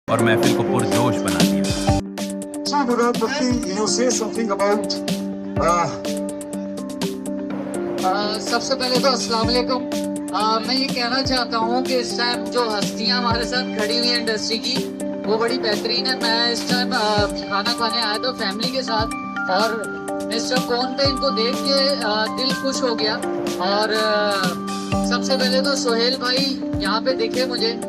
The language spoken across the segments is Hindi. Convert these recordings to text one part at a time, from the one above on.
और महफिल को पुरजोश बना दिया। Murad Mufti, you say something about सबसे पहले तो अस्सलाम वालेकुम। मैं ये कहना चाहता हूँ कि इस टाइम जो हस्तियाँ हमारे साथ खड़ी हुई हैं इंडस्ट्री की, वो बड़ी बेहतरीन है। मैं इस टाइम खाना खाने आया था फैमिली के साथ, और मिस्टर कौन पे इनको देख के दिल खुश हो गया। और सबसे पहले तो सोहेल भाई यहाँ पे दिखे मुझे।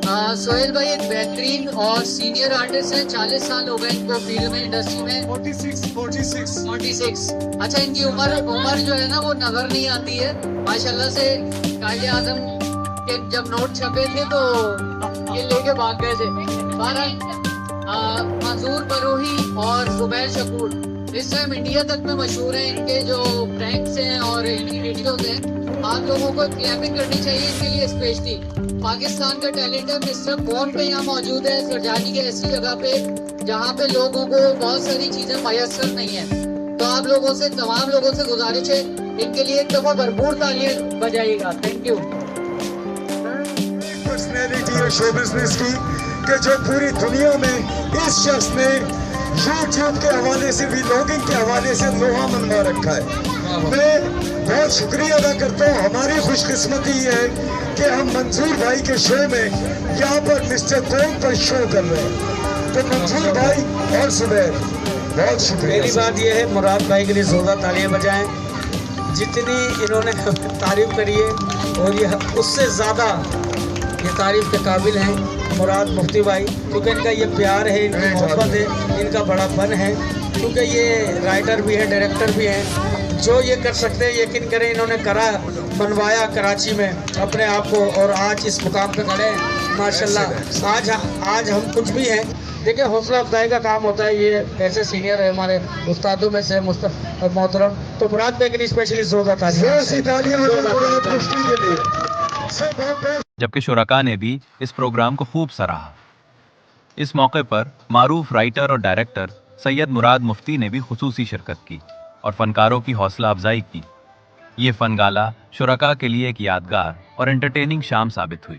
सोहेल भाई एक बेहतरीन और सीनियर आर्टिस्ट हैं, 40 साल हो गए इनको फील्ड में, इंडस्ट्री में। 46। अच्छा, इनकी उम्र जो है ना वो नजर नहीं आती है माशाल्लाह से। कायदे आजम के जब नोट छपे थे तो ये लेके भाग गए थे। मंजूर बरोही और जुबैर शकूर इस टाइम इंडिया तक में मशहूर हैं। इनके जो प्रैंक्स हैं और इनकी वीडियोस हैं, आप लोगों को क्लैपिंग करनी चाहिए इनके लिए स्पेशली। पाकिस्तान का टैलेंट है। मिस्टर कौन पे यहाँ मौजूद है सरजानी के ऐसी जगह पे जहाँ पे लोगों को बहुत सारी चीजें मयसर नहीं है। तो आप लोगों से, तमाम लोगों से गुजारिश है, इनके लिए एक दफा भरपूर तालियां बजाइएगा। Thank you. पर्सनैलिटी है शो बिजनेस की कि जो पूरी दुनिया में इस शख्स ने यूट्यूब के हवाले से भी, ब्लॉगिंग के हवाले से लोहा मनवा रखा है। मैं बहुत शुक्रिया अदा करता हूँ। हमारी खुशकिस्मती है कि हम मंजूर भाई के शो में यहाँ पर मिस्टर कौन पर शो कर रहे हैं। तो मंजूर भाई और सुबैर, बहुत शुक्रिया। पहली बात यह है, मुराद भाई के लिए जोरदार तालियां बजाएं। जितनी इन्होंने तारीफ करी है और ये उससे ज़्यादा ये तारीफ के काबिल हैं मुराद मुफ्ती भाई, क्योंकि इनका ये प्यार है, इनकी मोहब्बत है, इनका बड़ापन है। क्योंकि ये राइटर भी है, डायरेक्टर भी हैं। जो ये कर सकते हैं यकीन करें, इन्होंने करा, मनवाया कराची में अपने आप को, और आज इस मुकाम पे खड़े हैं माशाल्लाह। आज हम कुछ भी हैं। देखिए, हौसला अफजाई का काम होता है। ये ऐसे सीनियर है हमारे उस्तादों में से मुस्तफा मोहतरम, तो मुराद भाई के लिए स्पेशली जोरदार तालियां। जबकि शुरका ने भी इस प्रोग्राम को खूब सराहा। इस मौके पर मारूफ राइटर और डायरेक्टर सैयद मुराद मुफ्ती ने भी खुसूसी शिरकत की और फनकारों की हौसला अफजाई की। ये फन गाला शुरका के लिए एक यादगार और एंटरटेनिंग शाम साबित हुई।